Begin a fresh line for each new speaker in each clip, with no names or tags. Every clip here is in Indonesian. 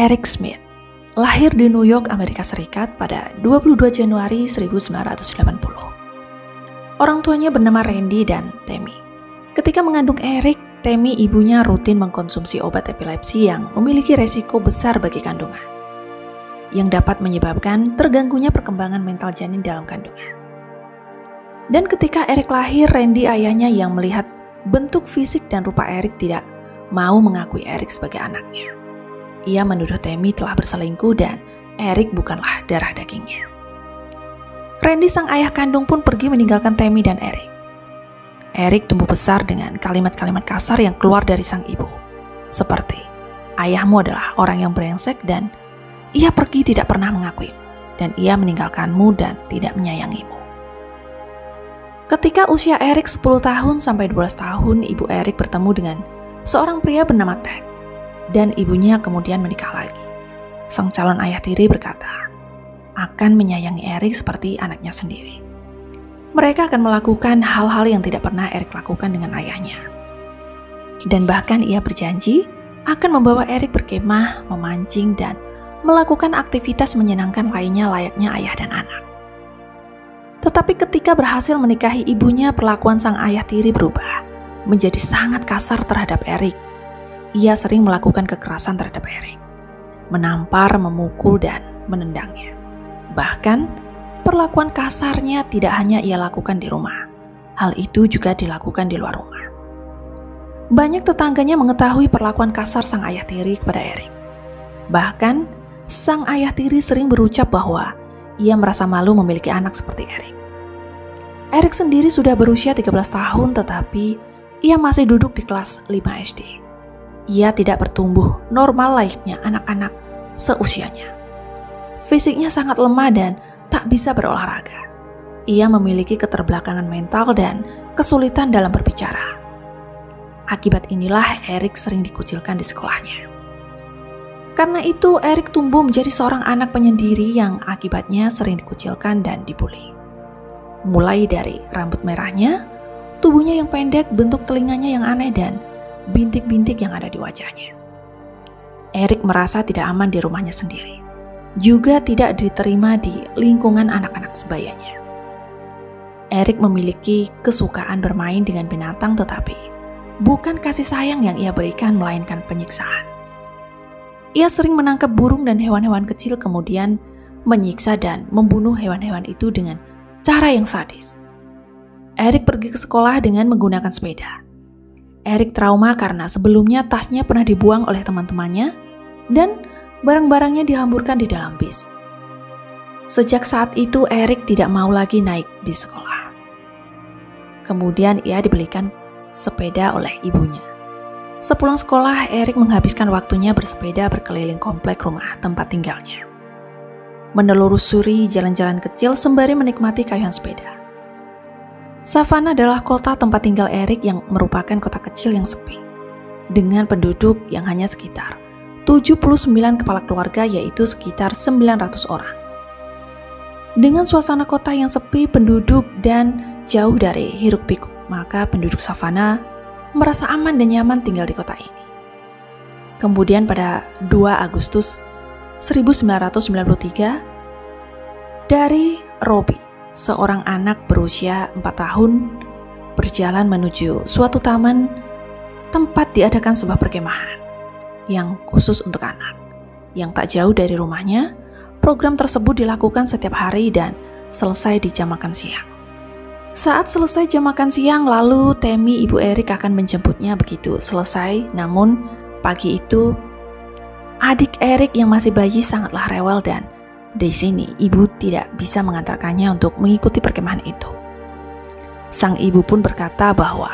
Eric Smith lahir di New York, Amerika Serikat pada 22 Januari 1980. Orang tuanya bernama Randy dan Tammy. Ketika mengandung Eric, Tammy ibunya rutin mengkonsumsi obat epilepsi yang memiliki resiko besar bagi kandungan, yang dapat menyebabkan terganggunya perkembangan mental janin dalam kandungan. Dan ketika Eric lahir, Randy ayahnya yang melihat bentuk fisik dan rupa Eric tidak mau mengakui Eric sebagai anaknya. Ia menuduh Tammy telah berselingkuh dan Eric bukanlah darah dagingnya. Randy sang ayah kandung pun pergi meninggalkan Tammy dan Eric. Eric tumbuh besar dengan kalimat-kalimat kasar yang keluar dari sang ibu. Seperti, ayahmu adalah orang yang brengsek dan ia pergi tidak pernah mengakuimu, dan ia meninggalkanmu dan tidak menyayangimu. Ketika usia Eric 10 tahun sampai 12 tahun, ibu Eric bertemu dengan seorang pria bernama Ted. Dan ibunya kemudian menikah lagi. Sang calon ayah tiri berkata, akan menyayangi Eric seperti anaknya sendiri. Mereka akan melakukan hal-hal yang tidak pernah Eric lakukan dengan ayahnya. Dan bahkan ia berjanji akan membawa Eric berkemah, memancing, dan melakukan aktivitas menyenangkan lainnya layaknya ayah dan anak. Tetapi ketika berhasil menikahi ibunya, perlakuan sang ayah tiri berubah menjadi sangat kasar terhadap Eric. Ia sering melakukan kekerasan terhadap Eric, menampar, memukul, dan menendangnya. Bahkan, perlakuan kasarnya tidak hanya ia lakukan di rumah. Hal itu juga dilakukan di luar rumah. Banyak tetangganya mengetahui perlakuan kasar sang ayah tiri kepada Eric. Bahkan, sang ayah tiri sering berucap bahwa ia merasa malu memiliki anak seperti Eric. Eric sendiri sudah berusia 13 tahun tetapi ia masih duduk di kelas 5 SD. Ia tidak bertumbuh normal layaknya anak-anak seusianya. Fisiknya sangat lemah dan tak bisa berolahraga. Ia memiliki keterbelakangan mental dan kesulitan dalam berbicara. Akibat inilah Eric sering dikucilkan di sekolahnya. Karena itu Eric tumbuh menjadi seorang anak penyendiri yang akibatnya sering dikucilkan dan dibully. Mulai dari rambut merahnya, tubuhnya yang pendek, bentuk telinganya yang aneh, dan bintik-bintik yang ada di wajahnya. Eric merasa tidak aman di rumahnya sendiri, juga tidak diterima di lingkungan anak-anak sebayanya. Eric memiliki kesukaan bermain dengan binatang, tetapi bukan kasih sayang yang ia berikan, melainkan penyiksaan. Ia sering menangkap burung dan hewan-hewan kecil, kemudian menyiksa dan membunuh hewan-hewan itu dengan cara yang sadis. Eric pergi ke sekolah dengan menggunakan sepeda. Eric trauma karena sebelumnya tasnya pernah dibuang oleh teman-temannya dan barang-barangnya dihamburkan di dalam bis. Sejak saat itu Eric tidak mau lagi naik bis sekolah. Kemudian ia dibelikan sepeda oleh ibunya. Sepulang sekolah, Eric menghabiskan waktunya bersepeda berkeliling komplek rumah tempat tinggalnya, menelusuri jalan-jalan kecil sembari menikmati kayuhan sepeda. Savannah adalah kota tempat tinggal Eric yang merupakan kota kecil yang sepi, dengan penduduk yang hanya sekitar 79 kepala keluarga, yaitu sekitar 900 orang. Dengan suasana kota yang sepi, penduduk, dan jauh dari hiruk-pikuk, maka penduduk Savannah merasa aman dan nyaman tinggal di kota ini. Kemudian pada 2 Agustus 1993, dari Robbie, seorang anak berusia 4 tahun, berjalan menuju suatu taman tempat diadakan sebuah perkemahan yang khusus untuk anak. Yang tak jauh dari rumahnya, program tersebut dilakukan setiap hari dan selesai di jam makan siang. Saat selesai jam makan siang, lalu Tammy, ibu Eric, akan menjemputnya begitu selesai. Namun pagi itu, adik Eric yang masih bayi sangatlah rewel dan di sini, ibu tidak bisa mengantarkannya untuk mengikuti perkemahan itu. Sang ibu pun berkata bahwa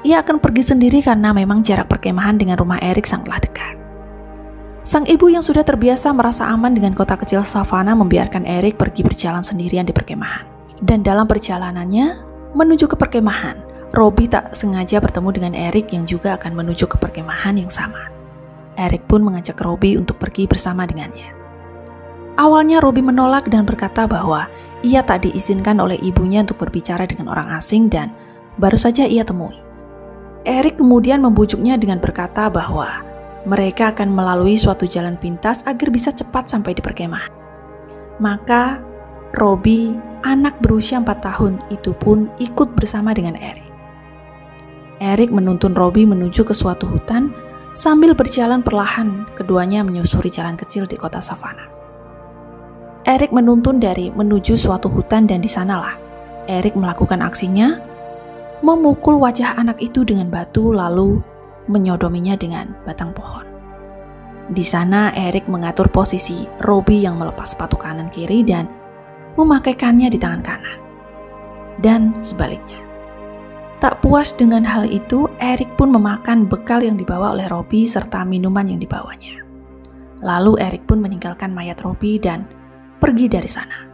ia akan pergi sendiri karena memang jarak perkemahan dengan rumah Eric sangatlah dekat. Sang ibu yang sudah terbiasa merasa aman dengan kota kecil Savannah membiarkan Eric pergi berjalan sendirian di perkemahan. Dan dalam perjalanannya menuju ke perkemahan, Robbie tak sengaja bertemu dengan Eric yang juga akan menuju ke perkemahan yang sama. Eric pun mengajak Robbie untuk pergi bersama dengannya. Awalnya Robbie menolak dan berkata bahwa ia tak diizinkan oleh ibunya untuk berbicara dengan orang asing dan baru saja ia temui. Eric kemudian membujuknya dengan berkata bahwa mereka akan melalui suatu jalan pintas agar bisa cepat sampai di perkemahan. Maka Robbie, anak berusia 4 tahun itu pun ikut bersama dengan Eric. Eric menuntun Robbie menuju ke suatu hutan sambil berjalan perlahan, keduanya menyusuri jalan kecil di kota Savannah. Eric menuntun dari menuju suatu hutan dan di sanalah Eric melakukan aksinya, memukul wajah anak itu dengan batu lalu menyodominya dengan batang pohon. Di sana Eric mengatur posisi Robbie yang melepas sepatu kanan kiri dan memakaikannya di tangan kanan. Dan sebaliknya. Tak puas dengan hal itu, Eric pun memakan bekal yang dibawa oleh Robbie serta minuman yang dibawanya. Lalu Eric pun meninggalkan mayat Robbie dan pergi dari sana.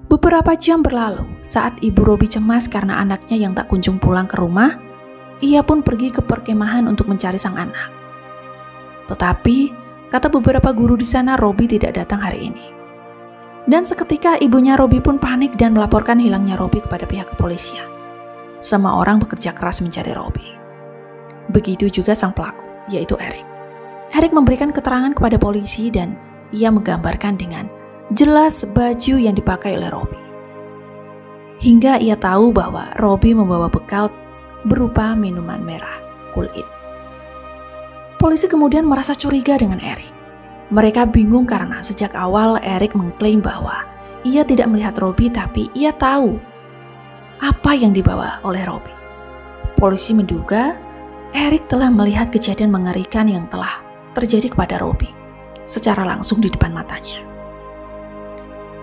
Beberapa jam berlalu saat ibu Robbie cemas karena anaknya yang tak kunjung pulang ke rumah. Ia pun pergi ke perkemahan untuk mencari sang anak. Tetapi, kata beberapa guru di sana, Robbie tidak datang hari ini. Dan seketika ibunya Robbie pun panik dan melaporkan hilangnya Robbie kepada pihak kepolisian. Semua orang bekerja keras mencari Robbie. Begitu juga sang pelaku, yaitu Eric. Eric memberikan keterangan kepada polisi dan ia menggambarkan dengan jelas baju yang dipakai oleh Robbie. Hingga ia tahu bahwa Robbie membawa bekal berupa minuman merah, Kool-Aid. Polisi kemudian merasa curiga dengan Eric. Mereka bingung karena sejak awal Eric mengklaim bahwa ia tidak melihat Robbie tapi ia tahu apa yang dibawa oleh Robbie. Polisi menduga Eric telah melihat kejadian mengerikan yang telah terjadi kepada Robbie secara langsung di depan matanya.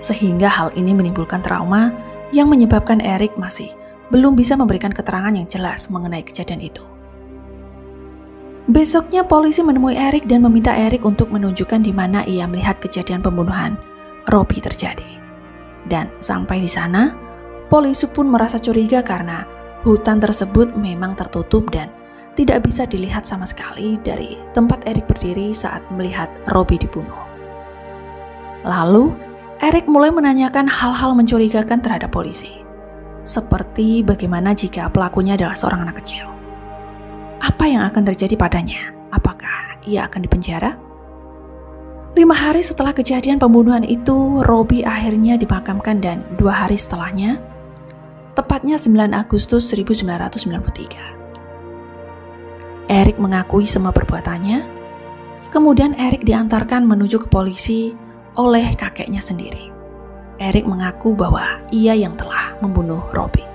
Sehingga hal ini menimbulkan trauma yang menyebabkan Eric masih belum bisa memberikan keterangan yang jelas mengenai kejadian itu. Besoknya polisi menemui Eric dan meminta Eric untuk menunjukkan di mana ia melihat kejadian pembunuhan Robbie terjadi. Dan sampai di sana, polisi pun merasa curiga karena hutan tersebut memang tertutup dan tidak bisa dilihat sama sekali dari tempat Eric berdiri saat melihat Robbie dibunuh. Lalu, Eric mulai menanyakan hal-hal mencurigakan terhadap polisi. Seperti bagaimana jika pelakunya adalah seorang anak kecil. Apa yang akan terjadi padanya? Apakah ia akan dipenjara? 5 hari setelah kejadian pembunuhan itu, Robbie akhirnya dimakamkan dan 2 hari setelahnya, tepatnya 9 Agustus 1993. Eric mengakui semua perbuatannya. Kemudian Eric diantarkan menuju ke polisi oleh kakeknya sendiri. Eric mengaku bahwa ia yang telah membunuh Robbie.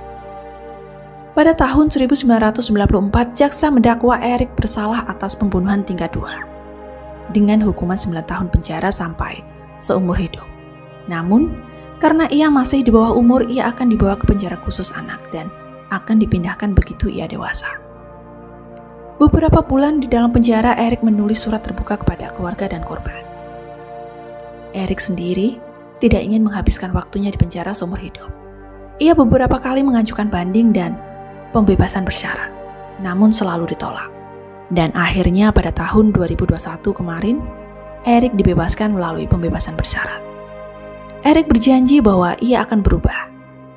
Pada tahun 1994, jaksa mendakwa Eric bersalah atas pembunuhan tingkat 2 dengan hukuman 9 tahun penjara sampai seumur hidup. Namun, karena ia masih di bawah umur, ia akan dibawa ke penjara khusus anak dan akan dipindahkan begitu ia dewasa. Beberapa bulan di dalam penjara, Eric menulis surat terbuka kepada keluarga dan korban. Eric sendiri tidak ingin menghabiskan waktunya di penjara seumur hidup. Ia beberapa kali mengajukan banding dan pembebasan bersyarat, namun selalu ditolak. Dan akhirnya pada tahun 2021 kemarin, Eric dibebaskan melalui pembebasan bersyarat. Eric berjanji bahwa ia akan berubah.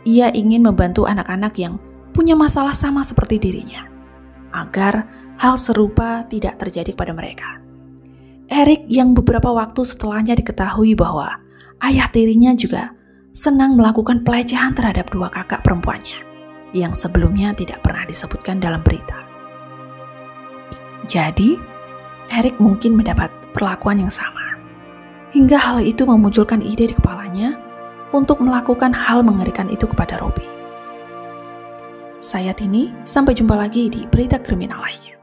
Ia ingin membantu anak-anak yang punya masalah sama seperti dirinya, agar hal serupa tidak terjadi kepada mereka. Eric yang beberapa waktu setelahnya diketahui bahwa ayah tirinya juga senang melakukan pelecehan terhadap 2 kakak perempuannya yang sebelumnya tidak pernah disebutkan dalam berita. Jadi, Eric mungkin mendapat perlakuan yang sama. Hingga hal itu memunculkan ide di kepalanya untuk melakukan hal mengerikan itu kepada Robbie. Saya Tini, sampai jumpa lagi di berita kriminal lainnya.